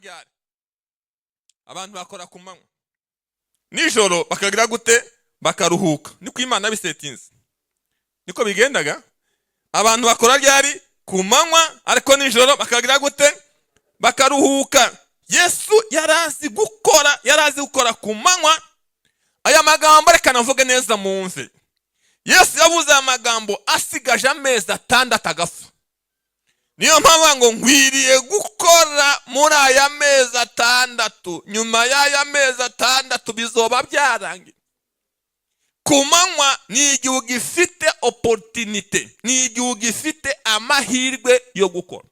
ryari? Abantu bakora ku manywa, nijoro bakagira gute? Bakaruhuka. Niko Imana bisetinze, niko bigendaga. Abantu bakora ryari? Ku manywa, ariko nijoro bakagira gute? Bakaruhuka. Yesu yarazi gukora ku manywa. Aya magambo reka navuge neza mumve. Yesu yavuze aya magambo asigaje amezi 6 agafa. Niyo mpamvu ngo nkwiriye gukora muri aya mezi 6. Nyuma y'aya mezi 6 bizoba byarangiye. Ku manywa ni igihe ugifite opportunity, ni igihe ugifite amahirwe yo gukora.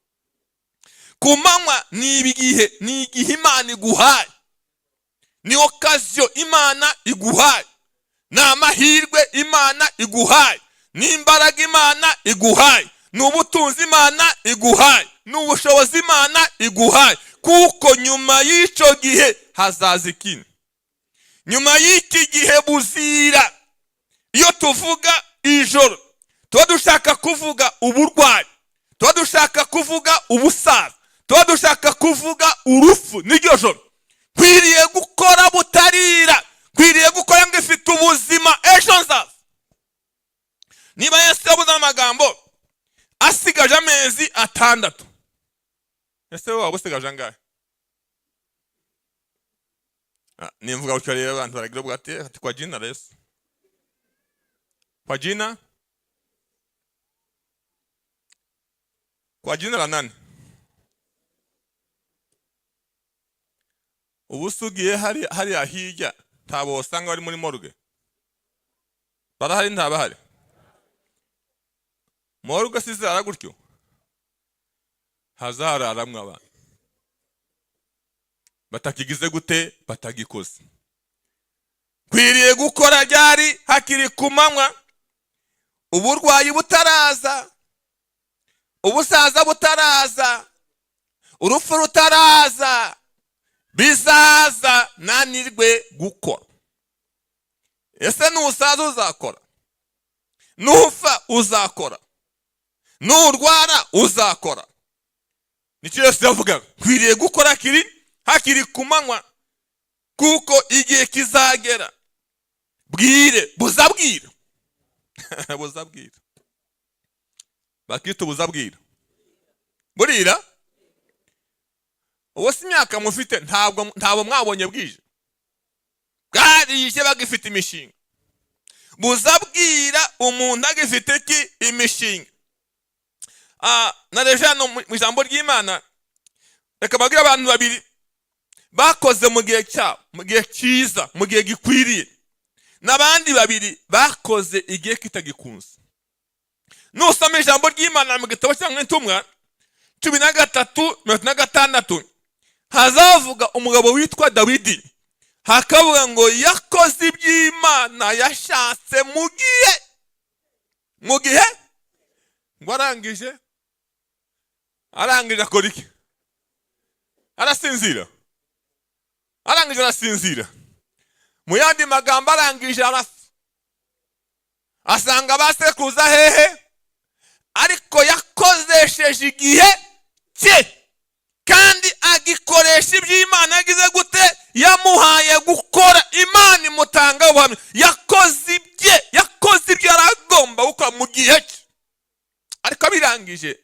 Ku manywa ni igihe Imana iguhaye, ni occasion Imana iguhaye, ni amahirwe Imana iguhaye, ni imbaraga Imana iguhaye, ni ubutunzi Imana iguhaye, ni ubushobozi Imana iguhaye. Kuko nyuma y'icyo gihe hazaza ikindi. Nyuma y'iki gihe buzira. Iyo tuvuga ijoro tuba dushaka kuvuga uburwayi, tuba dushaka kuvuga ubusaza, tuba dushaka kuvuga urupfu. N'iryo joro nkwiriye gukora butarira, nkwiriye gukora ngo ifite ubuzima ejo nzaza. Niba Yesu yavuze amagambo asigaje amezi 6, ese wowe usigaje angahe? Nimvuga uko rero abantu baragira bwate ati kwa jina Yesu, kwa jina la nani? Ubusugiye hari ahijya ntabo usanga bari muri morgue. Barahari ntabahari? Morgue sizara gutyo hazararamwe abantu batakigize gute? Batagikoze. Kwiriye gukora ryari? Hakiri ku manywa. Uburwayi butaraza, ubusaza butaraza, urupfu rutaraza, bizaza nanirwe gukora. Ese nusaza uzakora, nufa uzakora, nurwara uzakora. Nicyo Yesu yavuga, kwiriye gukora hakiri ku manywa, kuko igihe kizagera bwire buzabwira. Buzabwira bakita buzabwira burira. Uwo si imyaka mufite ntabwo mwabonye bwije, bwarije bagifite imishinga. Buzabwira umuntu agifite imishinga. Nareje hano mu ijambo ry'Imana, reka bagire abantu babiri bakoze mu gihe cyabo, mu gihe cyiza, mu gihe gikwiriye, n'abandi babiri bakoze igihe kitagikunze. Nusoma ijambo ry'Imana mu gitabo cy'Intumwa 13:6 hazavuga umugabo witwa Dawidi, hakavuga ngo yakoze iby'Imana yashatse mu gihe ngo arangije akora iki? Arasinzira. Mu yandi magambo arangije arafa. Asanga basekuza hehe, ariko yakozesheje igihe cye kandi agikoresha iby'Imana yagize gute? Yamuhaye gukora. Imana imutanga ubuhamya, yakoze ibyo aragomba gukora mu gihe cye, ariko birangije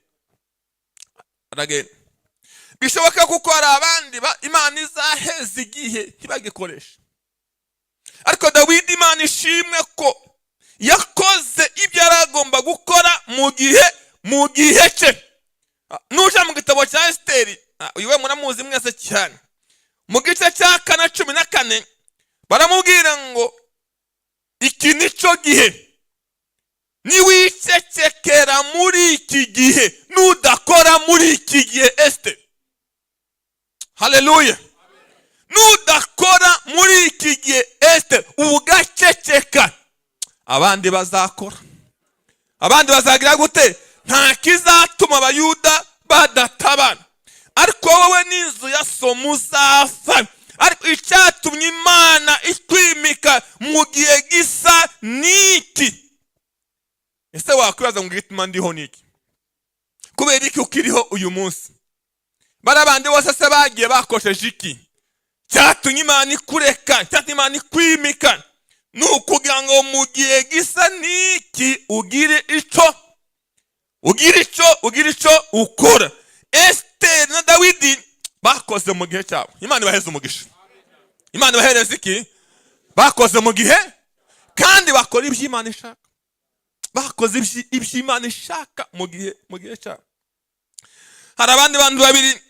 aragenda. Bishoboka kuko hari abandi Imana izaheza igihe ntibagikoresha, ariko Dawidi Imana ishimwe ko yakoze ibyo aragomba gukora mu gihe cye. Nuje mu gitabo cya Esiteri, uyu muramuzi mwese cyane, mu gice cya 4:14 baramubwira ngo iki nico gihe, niwicecekera muri iki gihe, nudakora muri iki gihe Esiteri. Haleluya. Nudakora muri iki gihe Esiteri, ugaceceka, abandi bazakora, abandi bazagira gute? Nta kizatuma abayuda badatabana, ariko wowe n'inzu ya so muzapfa. Ariko icyatumye Imana ikwimika mu gihe gisa niki? Ese wakwibaza ngo gituma ndiho niki? Kubera iki ukiriho uyu munsi? barabandi bose se bagiye bakosheje iki cyatumye Imana ikureka, cyatumye Imana ikwimika? Ni ukugira ngo mu gihe gisa n'iki ugire icyo ukora. Esiteri na Dawidi bakoze mu gihe cyabo. Imana ibaheze umugisha. Imana ibahereza iki? Bakoze mu gihe, kandi bakora ibyo Imana ishaka. Bakoze ibyo Imana ishaka mu gihe cyabo. Hari abandi bantu babiri,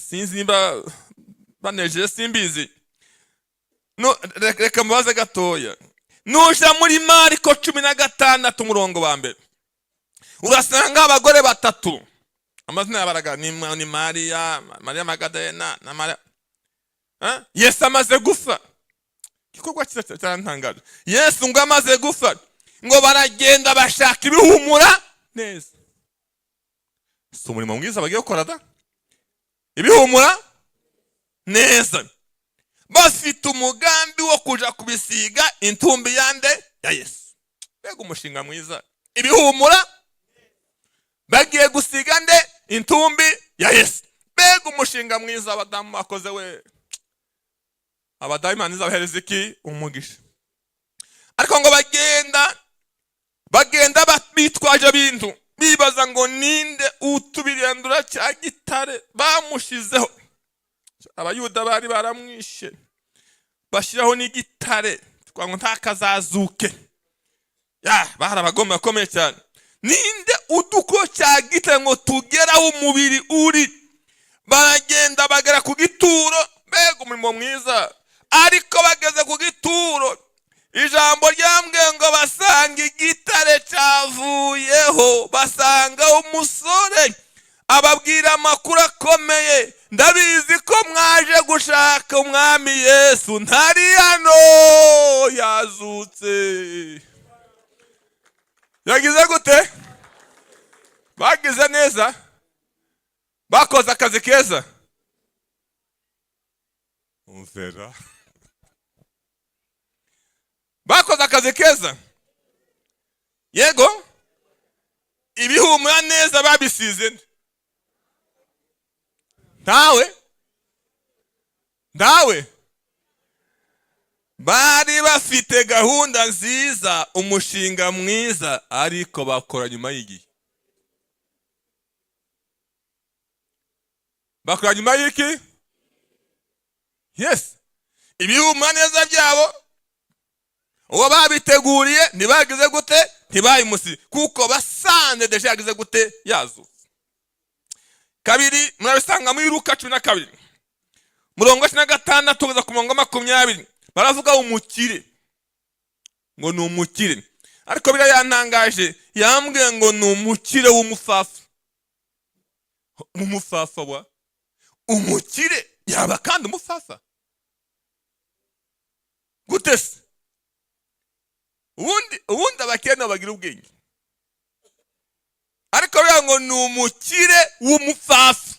sinzi nimba banejeje, simbizi. Reka mubaze gatoya. Nuja muri Mariko 16 umurongo wa mbere, urasanga abagore batatu. Amazina yabaraga ni Mariya Magadalena na Mariya. Yesu amaze gupfa. Igikorwa cyarantangaje. Yesu ngo amaze gupfa, ngo baragenda bashaka ibihumura neza. Si umurimo mwiza bagiye gukora da? Ibihumura neza. Bafite umugambi wo kuja kubisiga intumbi yande ya Yesu. Mbega umushinga mwiza. Ibihumura bagiye gusiga nde? Intumbi ya Yesu. Mbega umushinga mwiza abadamu bakoze we. Abadamu Imana izabahereza iki? Umugisha. Ariko ngo bagenda bitwaje bintu, bibaza ngo ninde utubirendura cya gitare bamushizeho. Abayuda bari baramwishe, bashyiraho n'igitare ngo ntakazazuke. Bahari abagome bakomeye cyane. Ninde uduko cya gitare ngo tugeraho umubiri uri? Baragenda bagera ku gituro. Mbega umurimo mwiza. Ariko bageze ku gituro, ijambo ryambwiye ngo basanga igitare cyavuyeho. Basanga umusore ababwira amakuru akomeye. Ndabizi ko mwaje gushaka umwami Yesu, ntari hano, yazutse. Yagize gute? Bagize neza, bakoze akazi keza. Umvera. Bakoze akazi keza. Yego, ibihumura neza babisize. Ndawe bari bafite gahunda nziza, umushinga mwiza, ariko bakora nyuma y'igihe. Bakora nyuma y'iki? Yes. Ibihumura neza byabo uwo babiteguriye ntibagize gute? Ntibayimusi, kuko basanze deje yagize gute? Yazutse. Kabiri murabisanga muri Luka 12 murongo 16 kugeza ku murongo 20. Baravuga umukire, ngo ni umukire, ariko bira yantangaje. Yambwiye ngo ni umukire w'umufafa. Umufafa wa umukire yaba kandi umufafa gute se? Ubundi abakene bagira ubwenge, ariko bira ngo ni umukire w'umufafa.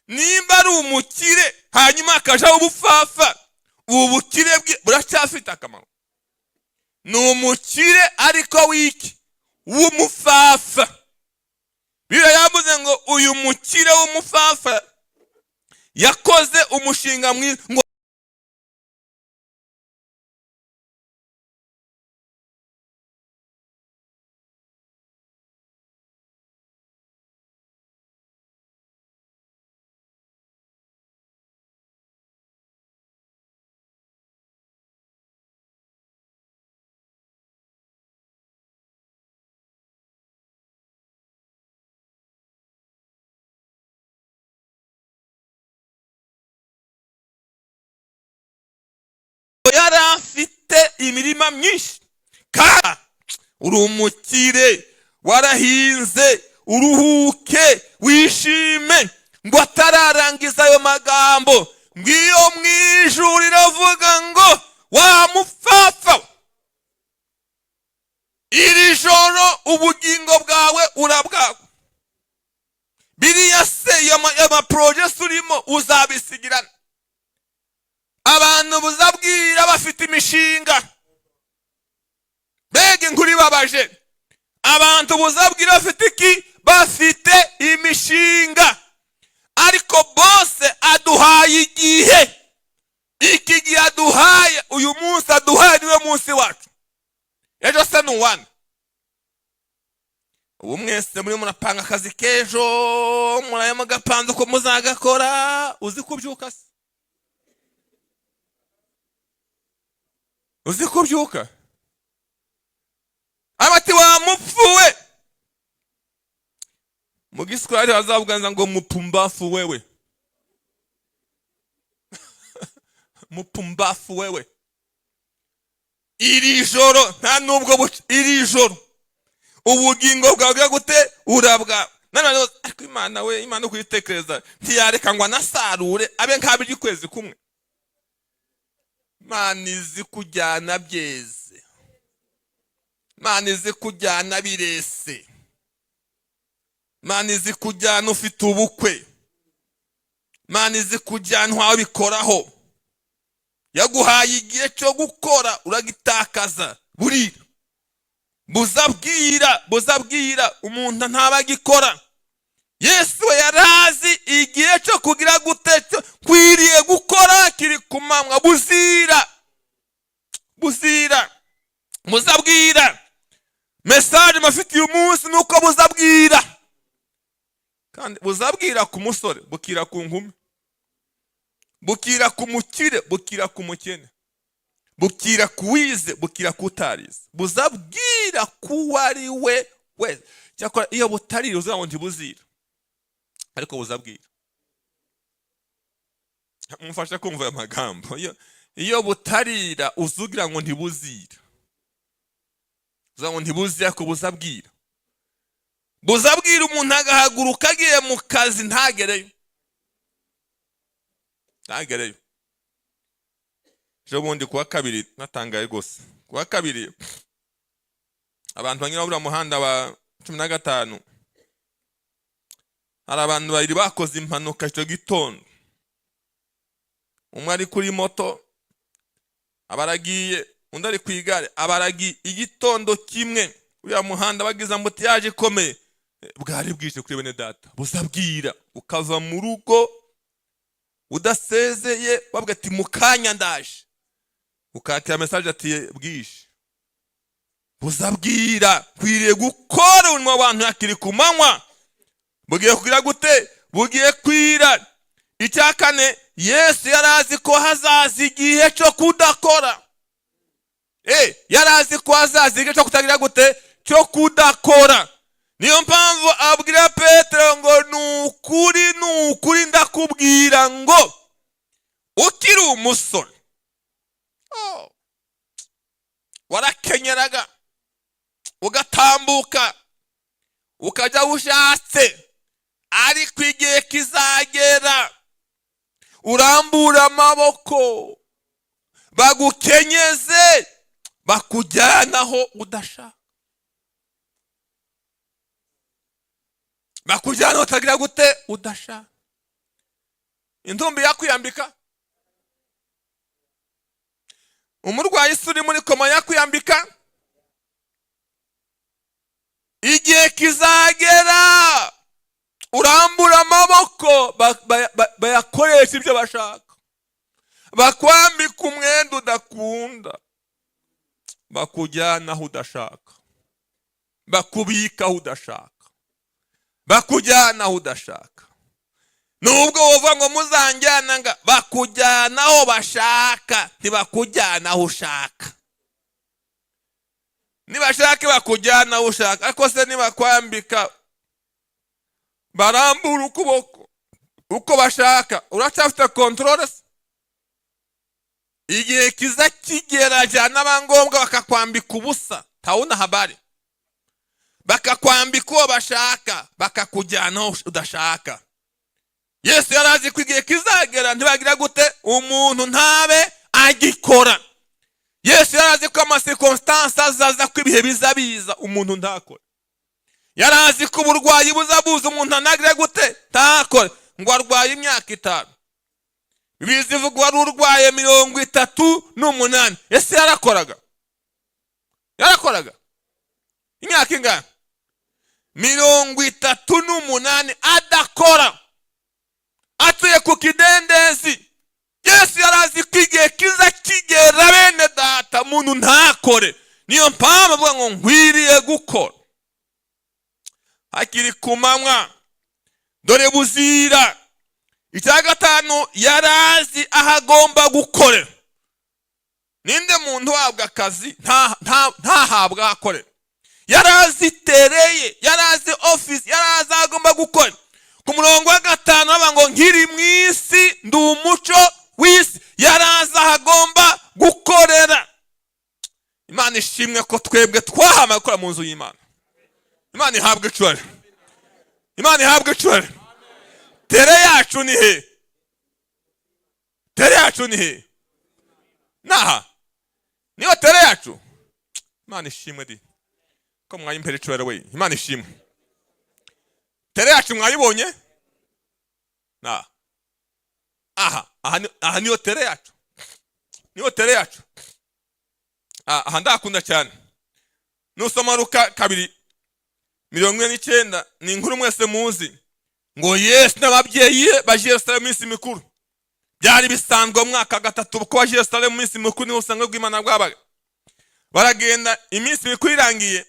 Nimba ari umukire hanyuma akaja ubufafa, ubu bukire bwe buracyafite akamaro. Ni umukire ariko wiki w'umufafa. Bira yavuze ngo uyu mukire w'umufafa yakoze umushinga mwiza, ngo yari afite imirima myinshi. Uri umukire, warahinze, uruhuke, wishime. Ngo atararangiza ayo magambo, ngiyo mwijuru iravuga ngo wa mufafa, iri joro ubugingo bwawe urabwawe. Biriya se y'amaproject urimo uzabisigirana. Abantu buzabwira bafite imishinga. Mbega inkuru ibabaje. Abantu buzabwira bafite iki? Bafite imishinga. ariko bose aduhaye igihe. Iki gihe aduhaye, uyu munsi aduhaye niwe munsi wacu. Ejo se nuwana. Ubu mwese muri murapanga akazi k'ejo, muraye mugapanze uko muzagakora. Uzi kubyuka se? Uzi kubyuka? Abati wa mupfuwe. Mu Giswahili hazavuga ngo mupumbafu wewe. Mupumbafu wewe. Iri joro nta nubwo iri joro ubugingo bwawe gute urabwa. Nana ariko Imana we, Imana kwitekereza ntiyareka ngo anasarure abe nk'abiri kwezi kumwe. Imana izi kujyana byeze. Imana izi kujyana birese. Imana izi kujyana ufite ubukwe. Imana izi kujyana wabikoraho. Yaguhaye igihe cyo gukora uragitakaza. Burira. Buzabwira umuntu ntabagikora. Yesu yarazi igihe cyo kugira gute kwiriye gukora kiri ku manywa. Buzabwira. Message mafitiye umunsi nuko buzabwira. Kandi buzabwira ku musore, bukira ku nkumi. Bukira ku mukire, bukira ku mukene. Bukira kuwize, bukira kutarize. Buzabwira kuwari we wese. Cyakora iyo butarira uzabona ntibuzira. Ariko buzabwira. Mufasha kumva aya magambo. Iyo butarira uzugira ngo ntibuzira. Uzabona ntibuzira ko buzabwira. Buzabwira umuntu agahaguruka agiye mu kazi ntagereyo. Ejo bundi kuwa kabiri natangaye gose. Kuwa kabiri abantu banyura buri muhanda wa 15 hari abantu bari bakoze impanuka cyo gitondo. Umwe ari kuri moto abaragiye, undi ari ku igare abaragiye. Igitondo kimwe uriya muhanda bagize ambutiyaje ikomeye. Bwari bwije kuri bene data. Buzabwira ukava mu rugo udasezeye babwa ati mukanya ndaje. Ukatira message ati bwishe. Buzabwira kwiriye gukora umurimo w'abantu hakiri ku manywa. Bugiye kugira gute? Bugiye kwira. Icyakane Yesu yarazi ko hazaza igihe cyo kudakora. Yarazi ko hazaza igihe cyo kutagira gute? Cyo kudakora. Niyo mpamvu abwira Petero ngo nukuri ndakubwira ngo ukiri umusore warakenyeraga ugatambuka ukajya ushatse, ariko igihe kizagera urambura amaboko bagukenyeze bakujyanaho udashaka. Bakujyana utagira gute? Udashaka. Intumbi yakwiyambika. Umurwayi suri muri koma yakwiyambika. Igihe kizagera urambura amaboko bayakoresha ibyo bashaka. Bakwambika umwenda udakunda. Bakujyana aho udashaka. Bakubika aho udashaka. Bakujyana aho udashaka. Nubwo wovuga ngo muzanjyana nga bakujyana aho bashaka, ntibakujyana aho ushaka. Nibashaka bakujyana aho ushaka, ariko se nibakwambika barambura ukuboko uko bashaka, uracyafite control se? Igihe kiza kigera jana bangombwa bakakwambika ubusa, tauna habari. Bakakwambika uwo bashaka, bakakujyana aho udashaka. Yesu yarazi ko igihe kizagera ntibagira gute? Umuntu ntabe agikora. Yesu yarazi ko amaciconstance azaza ko ibihe bizabiza umuntu ndakora. Yarazi ko uburwayi buzabuza umuntu anagira gute? Ntakore. Ngo arwaye imyaka 5. Bizivuga wari urwaye 38. Ese yarakoraga? Imyaka ingana 38 adakora. atuye ku kidendezi. Yesu yarazi ko igihe kiza kigera bene data muntu ntakore. Niyo mpamvu avuga ngo nkwiriye gukora. Hakiri ku manywa dore buzira. Icya gatanu, yarazi aho agomba gukorera. Ninde muntu uhabwa akazi ntahabwa akorera? Yarazi tereye, yarazi office, yarazi aho agomba gukora. Ku murongo wa 5 bavuga ngo nkiri mu isi ndi umuco w'isi. Yarazi aho agomba gukorera. Imana ishimwe ko twebwe twahama gukora mu nzu y'Imana. Imana ihabwe icubahiro. Imana ihabwe icubahiro. Tere yacu ni he? Tere yacu ni he? Naha. Niyo tere yacu. Imana ishimwe di. Ko mwayimpera icubahiro we. Imana ishimwe. Tere yacu mwayibonye? Na. Aha niyo tere yacu. Niyo tere yacu. Aha ndakunda cyane. Nusoma Luka 2:49 ni inkuru mwese muzi. Ngo Yesu n'ababyeyi baje Yerusalemu minsi mikuru. Byari bisanzwe mu mwaka gatatu ko baje Yerusalemu minsi mikuru ni usanga bw'Imana bwabaga. Baragenda iminsi mikuru irangiye.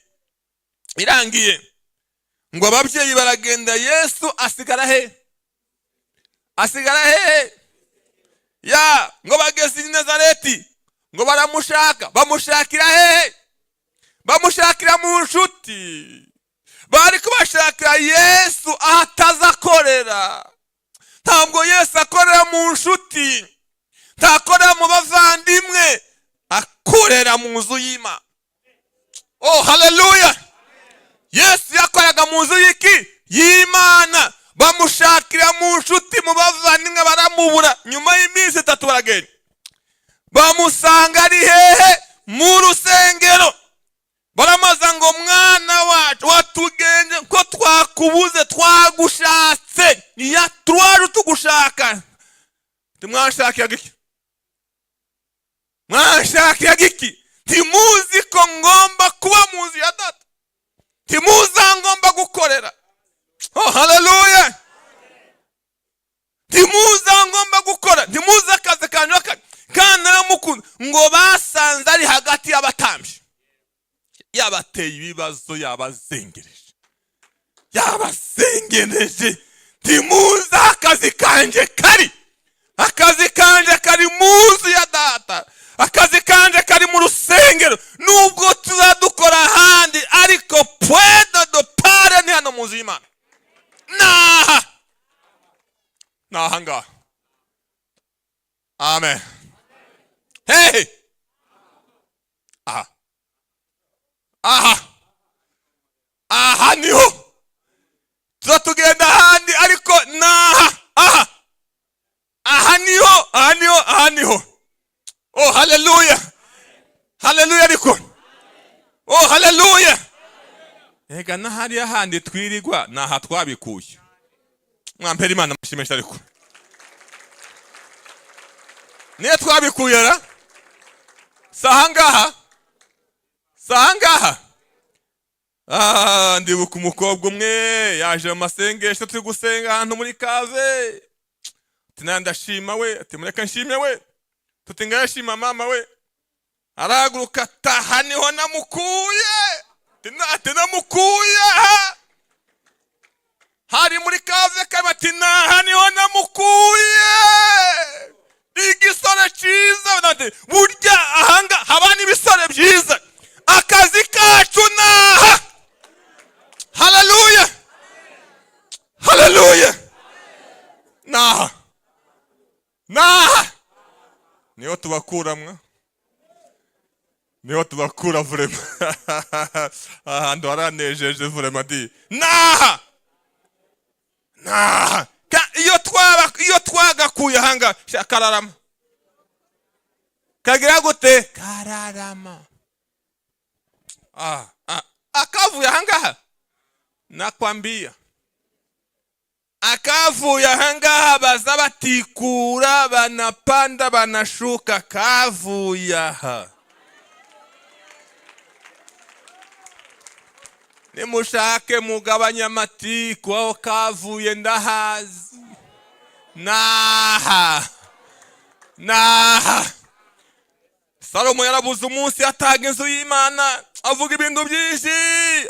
Ngo ababyeyi baragenda, Yesu asigara he? Asigara he? Ya, ngo bageze i Nazareti. Ngo baramushaka, bamushakira he? Bamushakira mu nshuti. Bari kubashakira Yesu atazakorera. Ntabwo Yesu akorera mu nshuti, ntakorera mu bavandimwe, akorera mu nzu y'Imana. Oh, haleluya! Yesu yakoraga mu nzu y'Imana. Bamushakira mu nshuti, mu bavandimwe baramubura. Nyuma y'iminsi 3 baragenda. Bamusanga ari hehe? Mu rusengero. Baramaza ngo mwana wacu watugenje ko twakubuze twagushatse. Ya twaje tugushaka. Timwashakira iki? Mwashakira iki? Timuzi ko ngomba kuba mu nzu ya Data. Timuza ngomba gukorera. Oh, haleluya! Timuza ngomba gukora. Timuza akazi kanyu kana mukunda. Ngo basanze ari hagati y'abatambyi. Yabateye ibibazo, yabazengereje. Timuza akazi kanje kari. Akazi kanje kari mu nzu ya Data. Akazi kanje kari mu rusengero. Nubwo tuzadukora handi ariko puedo do pare ni hano mu nzu y'Imana. Naha ngaha. Amen. Hey! Aha niho. Tuzatugenda handi ariko naha. Aha niho. Oh, haleluya. Haleluya ariko. Oh, haleluya. Ega nahari handi twirirwa naha twabikuye. Mwampera Imana mushimisha ariko. Niye twabikuye ra? Sahangaha. Ndibuka umukobwa umwe yaje mu masengesho turi gusenga ahantu muri kave. Ndashima we, ati mureka nshimye we. Ngashima mama we. Arahaguruka, taha niho namukuye. Namukuye. Hari muri kave kabati naha niho namukuye. Igisore cyiza. Burya ahanga habana ibisore byiza. Akazi kacu naha. Haleluya. Haleluya. Naha. Niho tubakuramwa. Niho tubakura vrema. Ahantu haranejeje vrema di. Naha. Iyo twagakuye hanga kararama. Kagira gute? Kararama. Akavuye hangaha. Nakwambia. Akavuye hangaha baza batikura, banapanda, banashuka. Kavuye aha. Nimushake mugabanya amatiku aho kavuye ndahazi. naha. Salomo yarabuze umunsi ataga inzu y'Imana, avuga ibintu byinshi,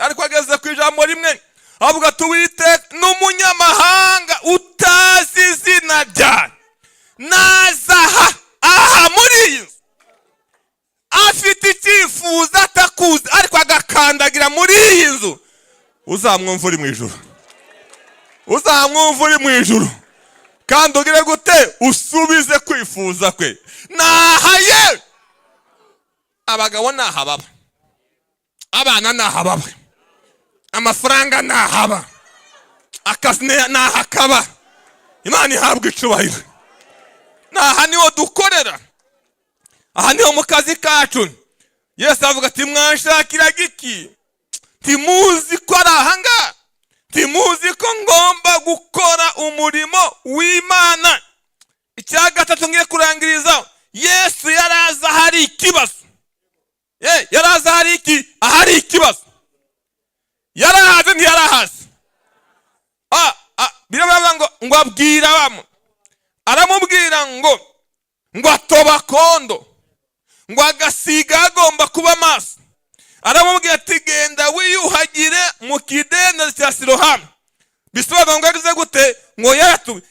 ariko ageze ku ijambo rimwe avuga ati Uwiteka n'umunyamahanga utazi izina ryawe naza aha muri iyi nzu, afite icyifuzo atakuzi ariko agakandagira muri iyi nzu, uzamwumva uri mu ijuru, uzamwumva uri mu ijuru, kandi ugire gute usubize kwifuza kwe. Nahaye abagabo naha baba, abana naha baba, amafaranga naha baba, akazi naha kaba, Imana ihabwa icubahiro. Naha niho dukorera, aha niho mu kazi kacu. Yesu avuga ati mwanshakiraga iki? Timuzi ko ari ahangaha, timuzi ko ngomba gukora umurimo w'Imana. Icya gatatu ngiye kurangiriza, Yesu yaraza hari ikibazo. Yaraza hari iki? Ahari ikibazo. Yarahaze ntiyarahaze. Biravuga ngo abwira bamwe, aramubwira ngo atoba kondo, ngo agasiga agomba kuba maso. Aramubwira ati genda wiyuhagire mu kidendezi cya Silohamu. Bisobanura ngo yagize gute? Ngo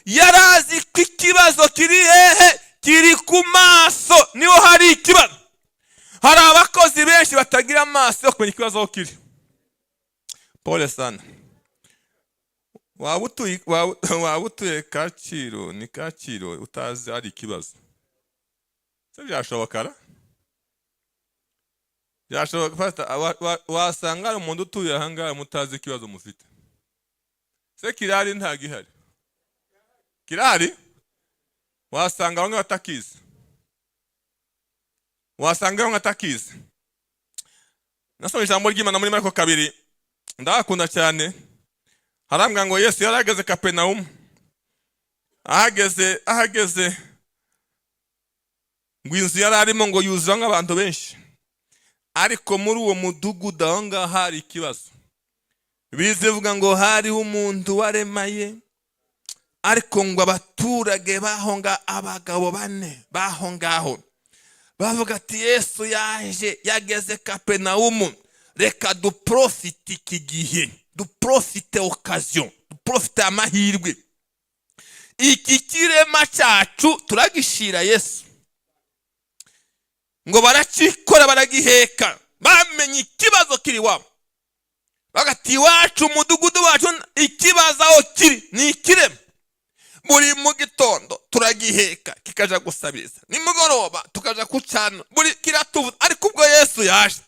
yarazi ko ikibazo kiri hehe? Kiri ku maso, niho hari ikibazo. Hari abakozi benshi batagira amaso yo kumenya ikibazo aho kiri. Pole sana. Waba utuye Kacyiru, ni Kacyiru utazi hari ikibazo. Se byashobokara? Byashoboka wasanga ari umuntu utuye ahangaha mutazi ikibazo mufite. Se kirari nta gihari. Kirari? Wasanga bamwe batakizi. Wasanga bamwe batakizi. Nasomye ijambo ry'Imana muri Marko 2. Ndakunda cyane. Harambwa ngo Yesu yarageze Kapenaumu. Ahageze ngo inzu yararimo ngo yuzuza nk'abantu benshi. Ariko muri uwo mudugudu aho ngaho hari ikibazo. Bizivuga ngo hariho umuntu waremaye, ariko ngo abaturage bahonga abagabo 4 bahongaho bavuga ati Yesu yaje yageze Kapenaumu, reka duprofite iki gihe, duprofite occasion, duprofite amahirwe, iki kirema cyacu turagishira Yesu. Ngo barakikora baragiheka, bamenye ikibazo kiri wabo. Bagati wacu umudugudu wacu ikibazo aho kiri ni ikirema. Buri mu gitondo turagiheka kikaja gusabiriza, nimugoroba tukaja kucana, buri kiratuvuza. Ariko ubwo Yesu yaje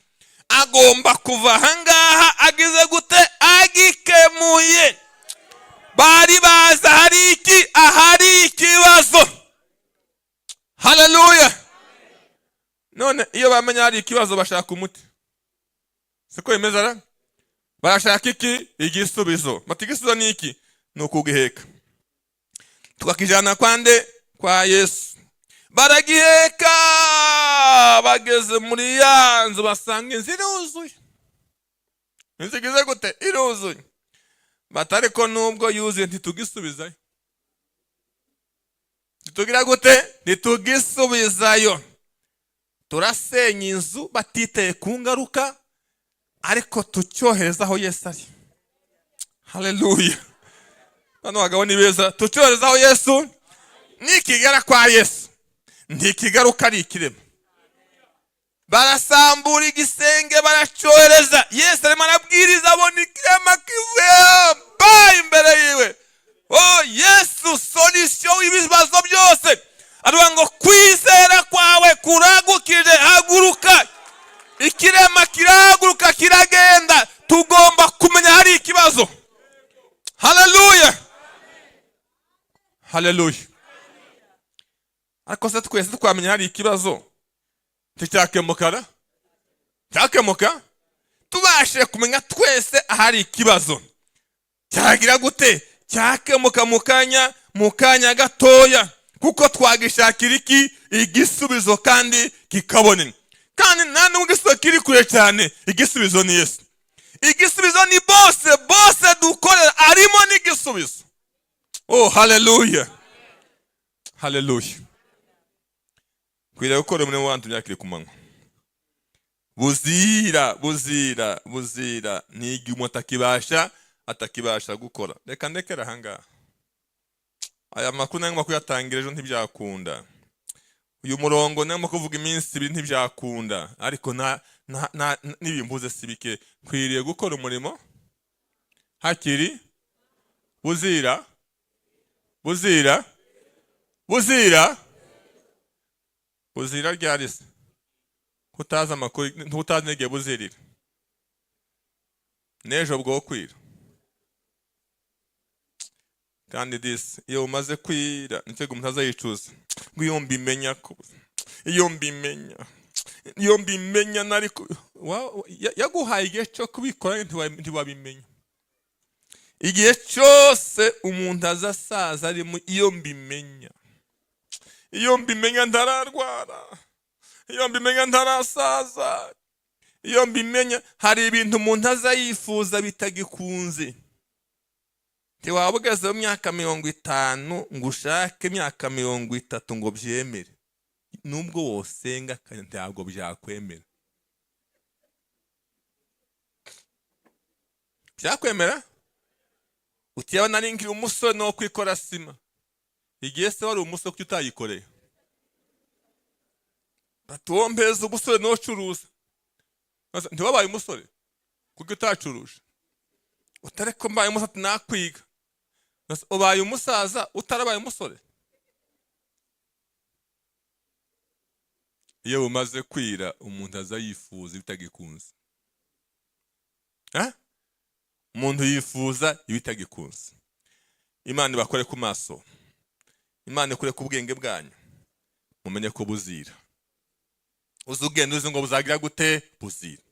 agomba kuva ahangaha agize gute? Agikemuye. Bari baza hari iki? Ahari ikibazo. Haleluya. None iyo bamenya hari ikibazo bashaka umuti. Siko imeze ara? Barashaka iki? Igisubizo. Matigisubizo ni iki? Nukugiheka. Tukakijana kwande? Kwa Yesu. Baragiheka, bageze muri ya nzu basanga inzu iruzuye. Inzu igize gute? Iruzuye. Batariko nubwo yuzuye ntitugisubizayo. Ntitugira gute? Ntitugisubizayo. Turasenya inzu batiteye ku ngaruka, ariko tucyohereza aho Yesu ari. Haleluya. Bano bagabo ni beza. Tucyohereza aho Yesu nikigera kwa Yesu, ntikigaruka ari ikirema. Barasambura igisenge baracyohereza. Yesu arimo arabwiriza abona ikirema kivuye imbere yiwe. Yesu solution y'ibibazo byose. Aruwa ngo kwizera kwawe kuragukije, haguruka. Ikirema kirahaguruka kiragenda. Tugomba kumenya hari ikibazo. Haleluya. Haleluya. Ariko se twese twamenya hari ikibazo nticyakemukara? Cyakemuka? Tubashe kumenya twese ahari ikibazo. Cyagira gute? Cyakemuka mu kanya gatoya, kuko twagishakira iki? Igisubizo kandi kikaboneka. Kandi nta n'ugisubizo kiri kure cyane. Igisubizo ni Yesu. Igisubizo ni bose dukorera arimo n'igisubizo. Oh haleluya. haleluya. Ukwiriye gukora umurimo wantumye hakiri ku manywa. Buzira ni igihe umuntu atakibasha gukora. Reka ndekere ahangaha. Aya makuru nangwa kuyatangira ejo ntibyakunda. Uyu murongo nangwa kuvuga iminsi ibiri ntibyakunda, ariko n'ibimbuze sibike. Ukwiriye gukora umurimo hakiri buzira ryari se? Kutaza amakuru, ntutazi n'igihe buzirira. N'ejo bwo kwira. Kandi disi iyo umaze kwira nicyo umuntu azayicuza. Ngo iyo mbimenya nari yaguhaye igihe cyo kubikora ntiwabimenya. Igihe cyose umuntu azasaza ari mu iyo mbimenya ntararwara, iyo mbimenya ntarasaza, iyo mbimenya hari ibintu umuntu azayifuza bitagikunze. Ntiwaba ugeze mu myaka 50 ngo ushake imyaka 30 ngo byemere. Nubwo wosenga kandi ntabwo byakwemera. Byakwemera? Utiyaba nari ngira umusore no kwikora sima. Igihe se wari umusore kuki utayikoreye? Batuwombeza umusore no curuza. Ntiwabaye umusore kuki utacuruje? Utareko mbaye umusore nakwiga. Ubaye umusaza utarabaye umusore. Iyo umaze kwira umuntu azayifuza bitagikunze. Umuntu yifuza ibitagikunze. Imana ibakore ku maso. Imana ikore ku bwenge bwanyu. Mumenye ko buzira. Uzugenda uzi ngo buzagira gute? Buzira.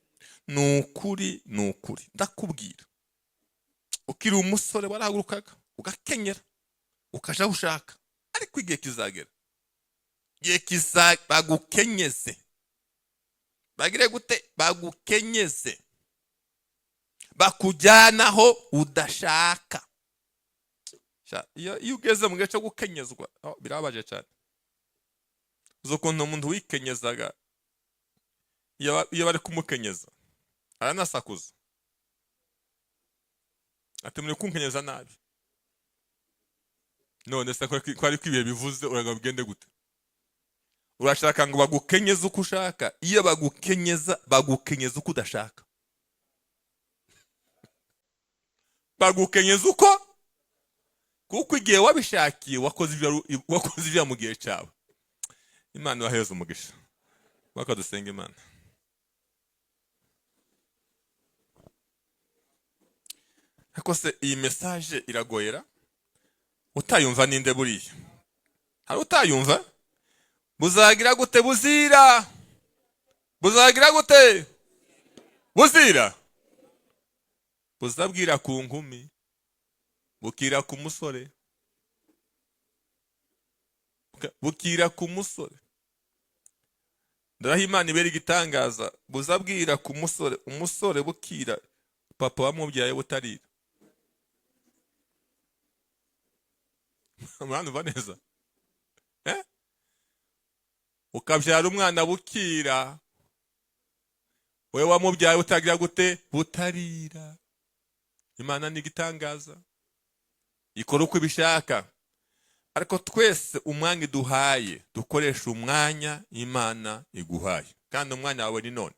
Nukuri ndakubwira. Ukiri umusore warahagurukaga ugakenyera ukaja ushaka, ariko igihe kizagera. Bagukenyeze. Bagire gute? Bagukenyeze. Bakujyanaho udashaka. Iyo ugeze mu gihe cyo gukenyezwa birababaje cyane. Uzi ukuntu umuntu wikenyezaga iyo bari kumukenyeza aranasakuza ati muri kunkenyeza nabi. None se ko ari kwibihe bivuze uraga bigende gute? Urashaka ngo bagukenyeze uko ushaka. Iyo bagukenyeza uko udashaka. Bagukenyeza uko kuko igihe wabishakiye wakoze ibya mu gihe cyawe. Imana waheza umugisha. Bakadusenga Imana. Ariko se iyi message iragoyera? Utayumva ninde buriya? Hari utayumva? Buzagira gute? Buzagira gute? Buzabwira ku nkumi, bukira ku musore. Bukira ku musore. Ndaho Imana ibera igitangaza. Buzabwira ku musore, umusore bukira papa wamubyaye butarira. Mwana vaneza. Ukabyara umwana bukira, wewe wamubyaye utagira gute? Butarira. Imana ni igitangaza. Ikora uko ibishaka. Ariko twese umwanya duhaye dukoresha umwanya Imana iguhaye. Kandi umwanya wawe ni none.